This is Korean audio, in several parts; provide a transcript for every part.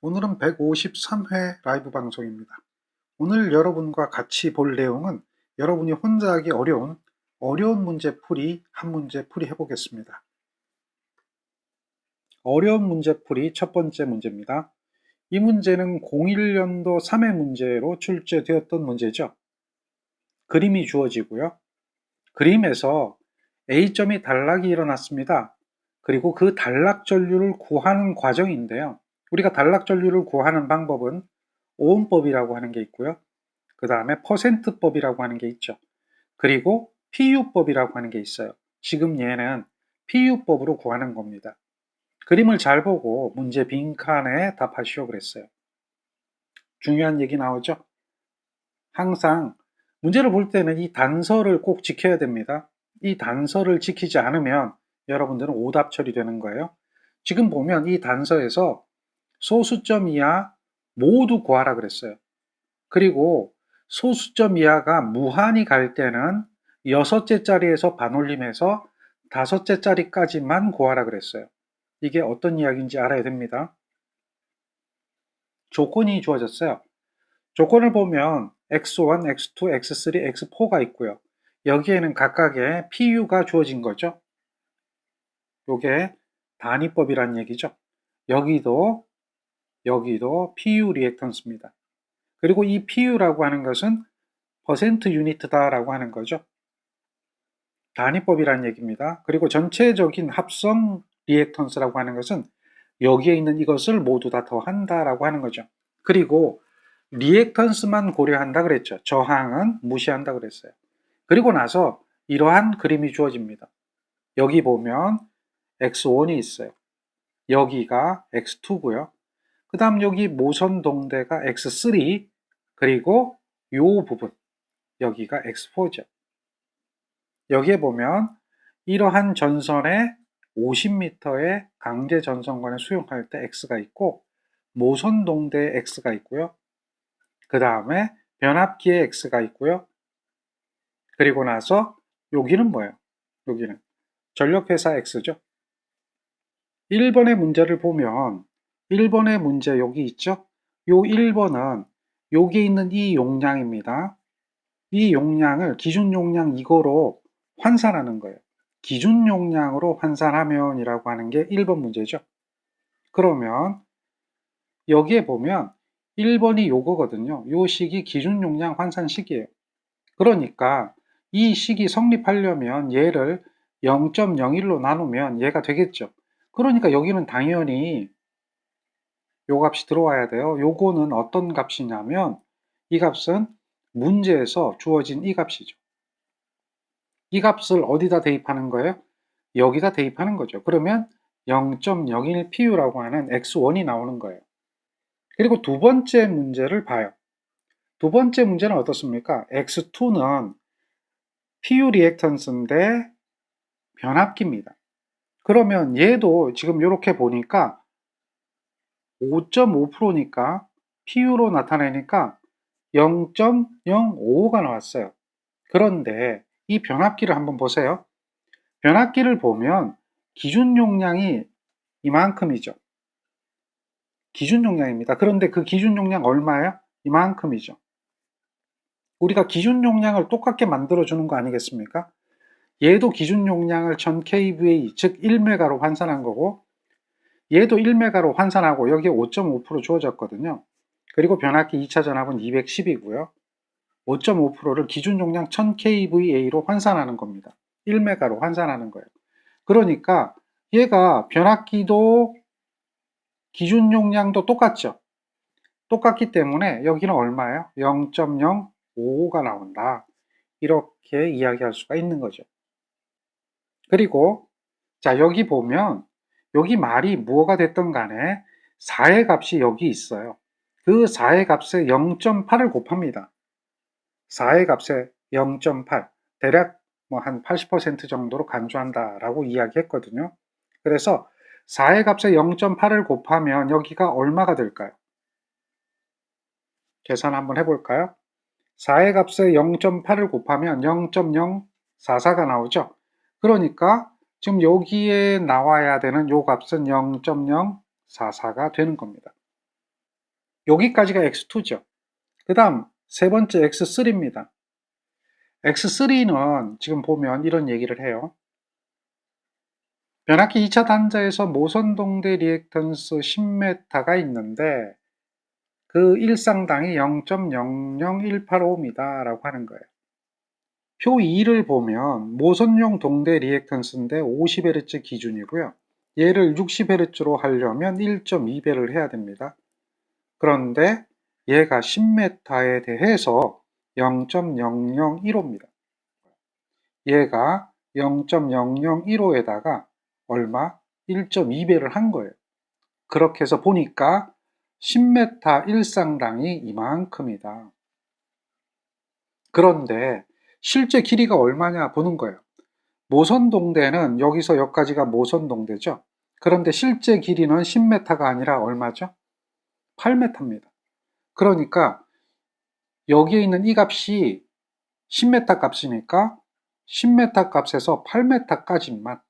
오늘은 153회 라이브 방송입니다. 오늘 여러분과 같이 볼 내용은 여러분이 혼자 하기 어려운 문제풀이 한 문제풀이 해보겠습니다. 어려운 문제풀이 첫 번째 문제입니다. 이 문제는 01년도 3회 문제로 출제되었던 문제죠. 그림이 주어지고요. 그림에서 A점이 단락이 일어났습니다. 그리고 그 단락 전류를 구하는 과정인데요. 우리가 단락 전류를 구하는 방법은 오음법이라고 하는 게 있고요. 그 다음에 퍼센트법이라고 하는 게 있죠. 그리고 PU법이라고 하는 게 있어요. 지금 얘는 PU법으로 구하는 겁니다. 그림을 잘 보고 문제 빈칸에 답하시오 그랬어요. 중요한 얘기 나오죠? 항상 문제를 볼 때는 이 단서를 꼭 지켜야 됩니다. 이 단서를 지키지 않으면 여러분들은 오답 처리되는 거예요. 지금 보면 이 단서에서 소수점 이하 모두 구하라 그랬어요. 그리고 소수점 이하가 무한히 갈 때는 6째 자리에서 반올림해서 5째 자리까지만 구하라 그랬어요. 이게 어떤 이야기인지 알아야 됩니다. 조건이 주어졌어요. 조건을 보면 x1, x2, x3, x4가 있고요. 여기에는 각각의 PU가 주어진 거죠. 요게 단위법이란 얘기죠. 여기도 PU 리액턴스입니다. 그리고 이 PU라고 하는 것은 퍼센트 유니트다라고 하는 거죠. 단위법이란 얘기입니다. 그리고 전체적인 합성 리액턴스라고 하는 것은 여기에 있는 이것을 모두 다 더한다라고 하는 거죠. 그리고 리액턴스만 고려한다 그랬죠. 저항은 무시한다 그랬어요. 그리고 나서 이러한 그림이 주어집니다. 여기 보면 X1이 있어요. 여기가 X2고요. 그 다음 여기 모선 동대가 X3 그리고 요 부분 여기가 X4죠. 여기에 보면 이러한 전선에 50m의 강제 전선관을 수용할 때 X가 있고 모선 동대에 X가 있고요. 그 다음에 변압기에 X가 있고요. 그리고 나서 여기는 뭐예요? 여기는 전력회사 X죠. 1번의 문제를 보면 1번의 문제 여기 있죠? 요 1번은 여기 있는 이 용량입니다. 이 용량을 기준 용량 이거로 환산하는 거예요. 기준 용량으로 환산하면 이라고 하는 게 1번 문제죠. 그러면 여기에 보면 1번이 요거거든요. 요 식이 기준 용량 환산 식이에요. 그러니까 이 식이 성립하려면 얘를 0.01로 나누면 얘가 되겠죠. 그러니까 여기는 당연히 요 값이 들어와야 돼요. 요거는 어떤 값이냐면 이 값은 문제에서 주어진 이 값이죠. 이 값을 어디다 대입하는 거예요? 여기다 대입하는 거죠. 그러면 0.01 PU라고 하는 X1이 나오는 거예요. 그리고 두 번째 문제를 봐요. 두 번째 문제는 어떻습니까? X2는 PU 리액턴스인데 변압기입니다. 그러면 얘도 지금 이렇게 보니까 5.5%니까 PU로 나타내니까 0.055가 나왔어요. 그런데 이 변압기를 한번 보세요. 변압기를 보면 기준 용량이 이만큼이죠. 기준 용량입니다. 그런데 그 기준 용량 얼마예요? 이만큼이죠. 우리가 기준 용량을 똑같게 만들어주는 거 아니겠습니까? 얘도 기준 용량을 1000kVA, 즉 1메가로 환산한 거고 얘도 1메가로 환산하고 여기에 5.5% 주어졌거든요. 그리고 변압기 2차 전압은 210이고요. 5.5%를 기준 용량 1000kVA로 환산하는 겁니다. 1메가로 환산하는 거예요. 그러니까 얘가 변압기도 기준 용량도 똑같죠. 똑같기 때문에 여기는 얼마예요? 0.055가 나온다. 이렇게 이야기할 수가 있는 거죠. 그리고 자 여기 보면 여기 말이 무엇가 됐든 간에 4의 값이 여기 있어요. 그 4의 값에 0.8을 곱합니다. 4의 값에 0.8 대략 뭐 한 80% 정도로 간주한다라고 이야기했거든요. 그래서 4의 값에 0.8을 곱하면 여기가 얼마가 될까요? 계산 한번 해볼까요? 4의 값에 0.8을 곱하면 0.044가 나오죠. 그러니까 지금 여기에 나와야 되는 요 값은 0.044가 되는 겁니다. 여기까지가 x2죠. 그 다음 세 번째 x3입니다. x3는 지금 보면 이런 얘기를 해요. 변압기 2차 단자에서 모선동대 리액턴스 10m가 있는데 그 일상당이 0.00185입니다 라고 하는 거예요. 표 2를 보면 모선용 동대 리액턴스인데 50Hz 기준이고요. 얘를 60Hz로 하려면 1.2배를 해야 됩니다. 그런데 얘가 10m에 대해서 0.001호입니다. 얘가 0.0015에다가 얼마? 1.2배를 한 거예요. 그렇게 해서 보니까 10m 일상당이 이만큼이다. 그런데 실제 길이가 얼마냐 보는 거예요. 모선동대는 여기서 여기까지가 모선동대죠. 그런데 실제 길이는 10m가 아니라 얼마죠? 8m입니다. 그러니까 여기에 있는 이 값이 10m 값이니까 10m 값에서 8m까지만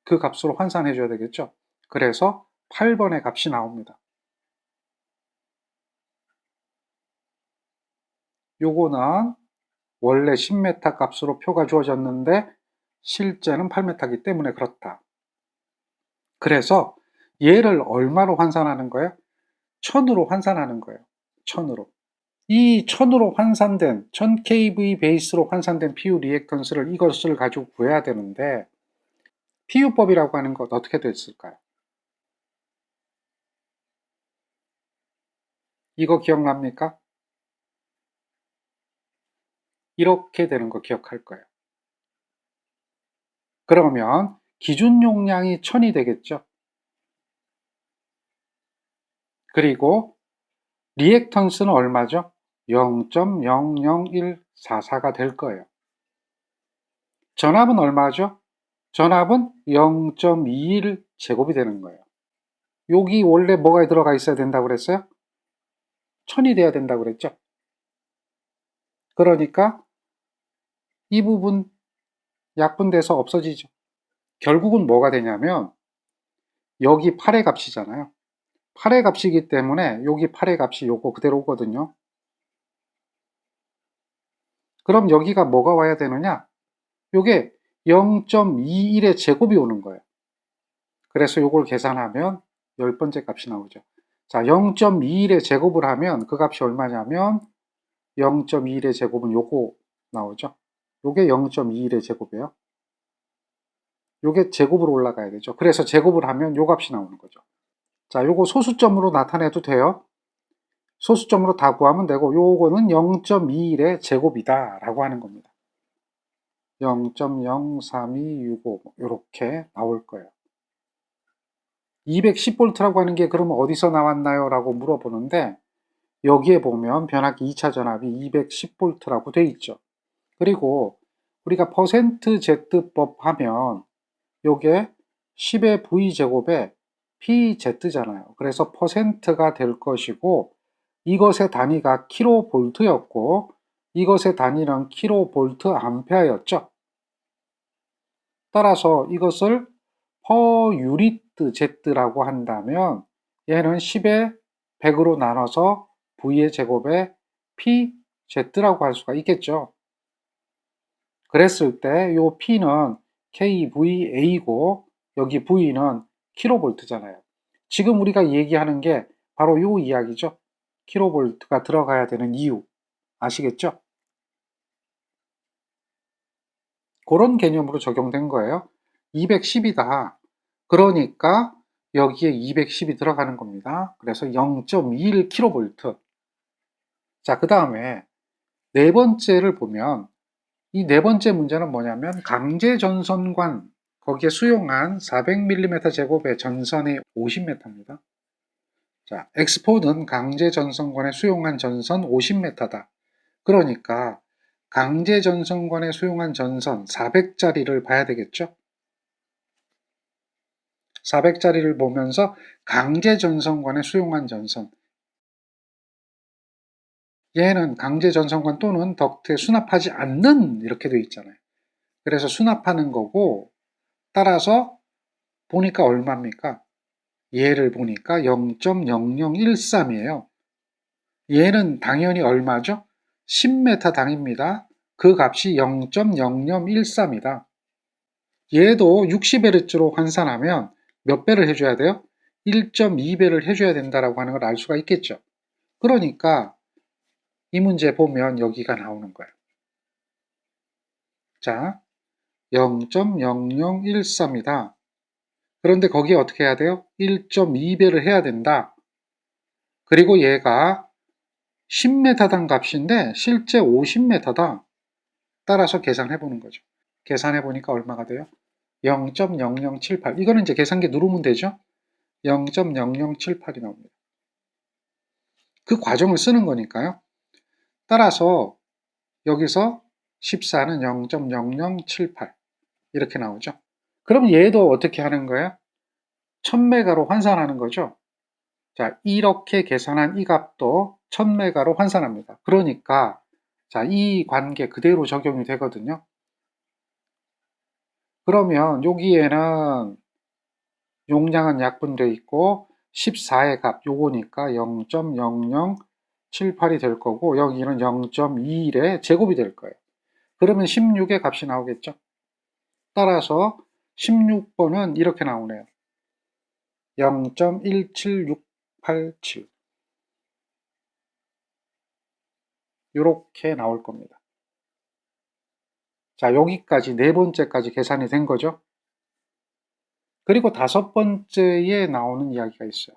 그 값으로 환산해 줘야 되겠죠. 그래서 8번의 값이 나옵니다. 요거는 원래 10m 값으로 표가 주어졌는데 실제는 8m이기 때문에 그렇다. 그래서 얘를 얼마로 환산하는 거예요? 1000으로 환산하는 거예요. 1000으로. 이 1000으로 환산된 1000kV 베이스로 환산된 PU 리액턴스를 이것을 가지고 구해야 되는데 PU법이라고 하는 것 어떻게 됐을까요? 이거 기억납니까? 이렇게 되는 거 기억할 거예요. 그러면 기준 용량이 1000이 되겠죠. 그리고 리액턴스는 얼마죠? 0.00144가 될 거예요. 전압은 얼마죠? 전압은 0.21 제곱이 되는 거예요. 여기 원래 뭐가 들어가 있어야 된다고 그랬어요? 1000이 돼야 된다고 그랬죠? 그러니까 이 부분 약분돼서 없어지죠. 결국은 뭐가 되냐면 여기 8의 값이잖아요. 8의 값이기 때문에 여기 8의 값이 요거 그대로 오거든요. 그럼 여기가 뭐가 와야 되느냐? 요게 0.21의 제곱이 오는 거예요. 그래서 요걸 계산하면 10번째 값이 나오죠. 자, 0.21의 제곱을 하면 그 값이 얼마냐면 0.21의 제곱은 요거 나오죠. 요게 0.21의 제곱이에요. 요게 제곱으로 올라가야 되죠. 그래서 제곱을 하면 요 값이 나오는 거죠. 자, 요거 소수점으로 나타내도 돼요. 소수점으로 다 구하면 되고 요거는 0.21의 제곱이다 라고 하는 겁니다. 0.03265 이렇게 나올 거예요. 210V라고 하는 게 그러면 어디서 나왔나요? 라고 물어보는데 여기에 보면 변압기 2차 전압이 210V라고 돼 있죠. 그리고 우리가 %Z법 하면 요게 10의 V제곱에 PZ잖아요. 그래서 %가 될 것이고 이것의 단위가 킬로볼트였고 이것의 단위는 킬로볼트 암페어였죠. 따라서 이것을 per unit Z라고 한다면 얘는 10의 100으로 나눠서 V의 제곱에 PZ라고 할 수가 있겠죠. 그랬을 때 이 P는 kVA고 여기 V는 킬로볼트잖아요. 지금 우리가 얘기하는 게 바로 이 이야기죠. 킬로볼트가 들어가야 되는 이유 아시겠죠? 그런 개념으로 적용된 거예요. 210이다. 그러니까 여기에 210이 들어가는 겁니다. 그래서 0.21kV. 자, 그 다음에 네 번째를 보면 이 네 번째 문제는 뭐냐면 강제 전선관 거기에 수용한 400mm 제곱의 전선이 50m입니다. 자, X4는 강제 전선관에 수용한 전선 50m다. 그러니까 강제 전선관에 수용한 전선 400짜리를 봐야 되겠죠? 400짜리를 보면서 강제 전선관에 수용한 전선 얘는 강제 전선관 또는 덕트에 수납하지 않는 이렇게 되어 있잖아요. 그래서 수납하는 거고 따라서 보니까 얼마입니까? 얘를 보니까 0.0013이에요. 얘는 당연히 얼마죠? 10m 당입니다. 그 값이 0.0013이다. 얘도 60Hz로 환산하면 몇 배를 해줘야 돼요? 1.2배를 해줘야 된다라고 하는 걸 알 수가 있겠죠. 그러니까 이 문제 보면 여기가 나오는 거예요. 자, 0.0013이다. 그런데 거기에 어떻게 해야 돼요? 1.2배를 해야 된다. 그리고 얘가 10m당 값인데 실제 50m다. 따라서 계산해 보는 거죠. 계산해 보니까 얼마가 돼요? 0.0078. 이거는 이제 계산기 누르면 되죠? 0.0078이 나옵니다. 그 과정을 쓰는 거니까요. 따라서 여기서 14는 0.0078 이렇게 나오죠. 그럼 얘도 어떻게 하는 거예요? 1000메가로 환산하는 거죠. 자, 이렇게 계산한 이 값도 1000메가로 환산합니다. 그러니까 자, 이 관계 그대로 적용이 되거든요. 그러면 여기에는 용량은 약분되어 있고 14의 값 요거니까 0.0078이 될 거고 여기는 0.21의 제곱이 될 거예요. 그러면 16의 값이 나오겠죠. 따라서 16번은 이렇게 나오네요. 0.17687 이렇게 나올 겁니다. 자, 여기까지 네 번째까지 계산이 된 거죠. 그리고 다섯 번째에 나오는 이야기가 있어요.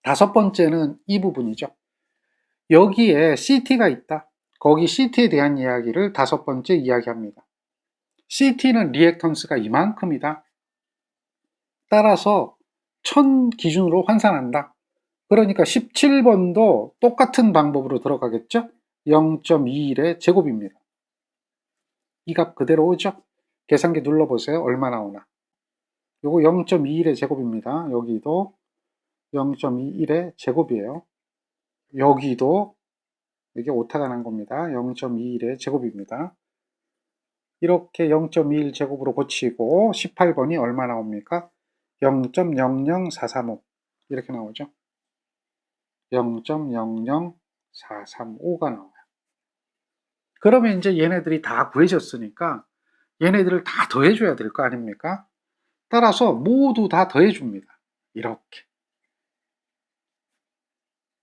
다섯 번째는 이 부분이죠. 여기에 CT가 있다. 거기 CT에 대한 이야기를 다섯 번째 이야기합니다. CT는 리액턴스가 이만큼이다. 따라서 1000 기준으로 환산한다. 그러니까 17번도 똑같은 방법으로 들어가겠죠? 0.21의 제곱입니다. 이 값 그대로 오죠? 계산기 눌러보세요. 얼마 나오나. 요거 0.21의 제곱입니다. 여기도 0.21의 제곱이에요. 여기도 이게 오타가 난 겁니다. 0.21의 제곱입니다. 이렇게 0.21 제곱으로 고치고 18번이 얼마 나옵니까? 0.00435 이렇게 나오죠. 0.00435가 나와요. 그러면 이제 얘네들이 다 구해졌으니까 얘네들을 다 더해줘야 될 거 아닙니까? 따라서 모두 다 더해줍니다. 이렇게.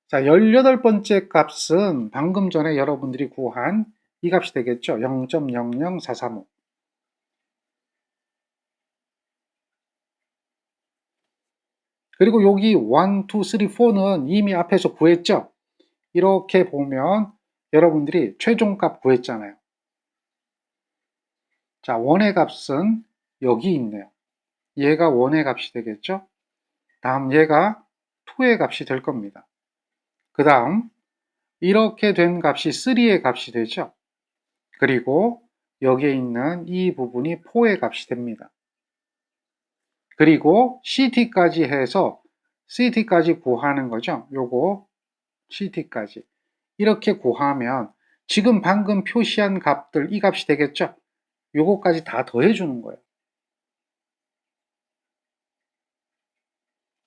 자, 18번째 값은 방금 전에 여러분들이 구한 이 값이 되겠죠. 0.00435. 그리고 여기 1, 2, 3, 4는 이미 앞에서 구했죠. 이렇게 보면 여러분들이 최종값 구했잖아요. 자, 1의 값은 여기 있네요. 얘가 1의 값이 되겠죠. 다음 얘가 2의 값이 될 겁니다. 그 다음 이렇게 된 값이 3의 값이 되죠. 그리고 여기에 있는 이 부분이 4의 값이 됩니다. 그리고 CT까지 해서 CT까지 구하는 거죠. 요거 CT까지 이렇게 구하면 지금 방금 표시한 값들 이 값이 되겠죠. 요거까지 다 더해 주는 거예요.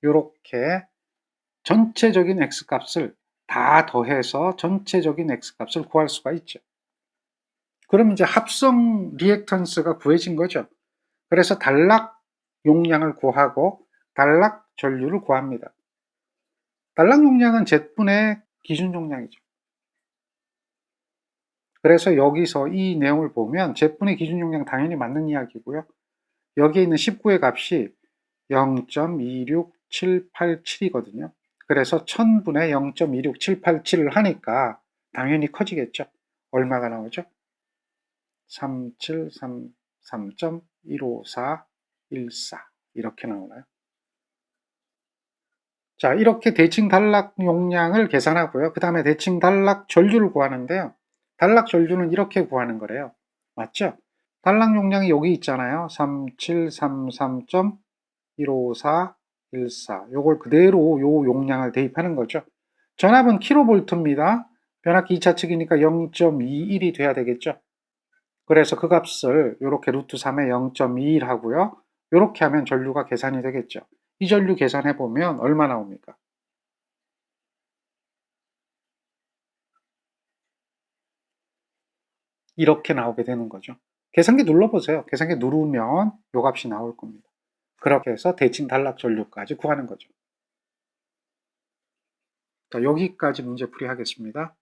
요렇게 전체적인 x값을 다 더해서 전체적인 x값을 구할 수가 있죠. 그럼 이제 합성 리액턴스가 구해진 거죠. 그래서 단락 용량을 구하고 단락 전류를 구합니다. 단락 용량은 Z분의 기준 용량이죠. 그래서 여기서 이 내용을 보면 Z분의 기준 용량 당연히 맞는 이야기고요. 여기에 있는 19의 값이 0.26787이거든요. 그래서 1000분의 0.26787을 하니까 당연히 커지겠죠. 얼마가 나오죠? 3733.15414 이렇게 나오나요? 자, 이렇게 대칭 단락 용량을 계산하고요. 그 다음에 대칭 단락 전류를 구하는데요. 단락 전류는 이렇게 구하는 거래요. 맞죠? 단락 용량이 여기 있잖아요. 3733.15414 요걸 그대로 요 용량을 대입하는 거죠. 전압은 킬로볼트입니다. 변압기 2차 측이니까 0.21이 돼야 되겠죠. 그래서 그 값을 이렇게 루트 3에 0.21 하고요. 이렇게 하면 전류가 계산이 되겠죠. 이 전류 계산해 보면 얼마 나옵니까? 이렇게 나오게 되는 거죠. 계산기 눌러보세요. 계산기 누르면 요 값이 나올 겁니다. 그렇게 해서 대칭 단락 전류까지 구하는 거죠. 자, 여기까지 문제 풀이 하겠습니다.